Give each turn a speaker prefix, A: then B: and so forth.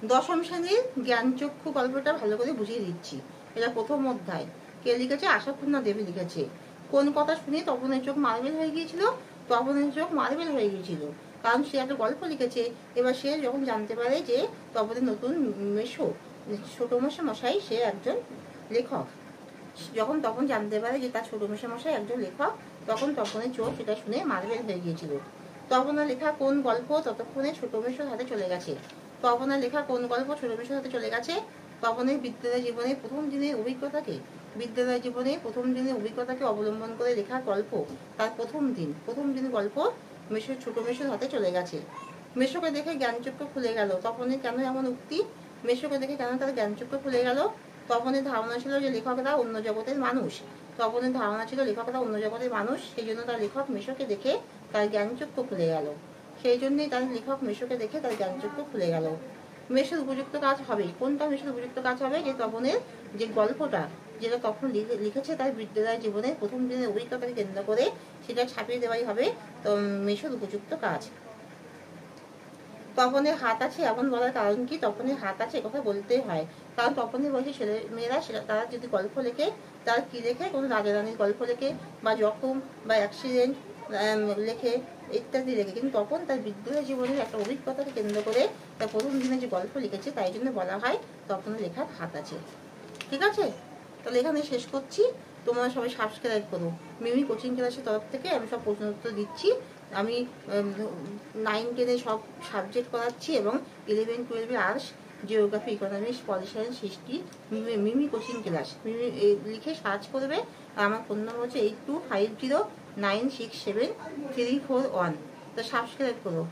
A: দশম শ্রেণীর জ্ঞানচক্ষু গল্পটা ভালো করে বুঝিয়ে দিচ্ছি। এটা প্রথম অধ্যায়। কে লিখেছে? আশাপূর্ণা দেবী লিখেছে। কোন কথা শুনে তপনের চোখ মার্বেল হয়ে গিয়েছিল? তপনের চোখ মার্বেল হয়ে গিয়েছিল কারণ সে একটা গল্প লিখেছে। এবার সে যখন জানতে পারে যে তপনের নতুন মেশো ছোট মশাই সে একজন লেখক, যখন তপন জানতে পারে যে তার ছোট মশাই একজন লেখক, তখন তপনের চোখ সেটা শুনে মার্বেল হয়ে গিয়েছিল। তপনের লেখা কোন গল্প ততক্ষণে ছোট মেশোর হাতে চলে গেছে? তপনের লেখা কোন গল্প ছোট মেশোর হাতে চলে গেছে? তপনের বিদ্যালয় জীবনে প্রথম দিনের অভিজ্ঞতাকে অবলম্বন করে লেখা গল্প তার প্রথম দিন গল্প ছোট মেশোর হাতে চলে গেছে। মেশোকে দেখে জ্ঞানচক্ষু খুলে গেল। তপনের কেন এমন উক্তি? মেশোকে দেখে কেন তার জ্ঞানচক্ষু খুলে গেল? তপনের ধারণা ছিল যে লেখকরা অন্য জগতের মানুষ। সেই জন্য তার লেখক মেশোকে দেখে তার জ্ঞানচক্ষু খুলে গেল। মেশোর উপযুক্ত কাজ হবে কোনটা? মেশোর উপযুক্ত কাজ হবে যে তপনের যে গল্পটা যেটা তখন লিখেছে তার বিদ্যালয় জীবনের প্রথম দিনের অভিজ্ঞতাকে কেন্দ্র করে সেটা ছাপিয়ে দেওয়াই হবে তো মেশোর উপযুক্ত কাজ। তপনের হাত আছে এমন বলার কারণ কি? তপনের হাত আছে কথা বলতে হয়, কারণ তপনের বয়সী ছেলে মেয়েরা তারা যদি গল্প লেখে, তারা কি লেখে? কোনো রাজা রানীর গল্প লেখে বা জখম বা অ্যাক্সিডেন্ট লেখে ইত্যাদি লেখে। কিন্তু তপন তার বিদ্যালয় জীবনের একটা অভিজ্ঞতাকে কেন্দ্র করে তার প্রথম দিনে যে গল্প লিখেছে, তাই জন্য বলা হয় তপনের লেখার হাত আছে। ঠিক আছে, তাহলে এখানে শেষ করছি। তোমরা সবাই সাবস্ক্রাইব করো। মিমি কোচিং ক্লাসের তরফ থেকে আমি সব প্রশ্ন উত্তর দিচ্ছি। আমি 9-10 সব সাবজেক্ট করাচ্ছি এবং 11-12 arts, geography, economics, pol science, history. Mimi coaching class লিখে সার্চ করবে। আমার ফোন নম্বর হচ্ছে 8250967341। তো সাবস্ক্রাইব করো।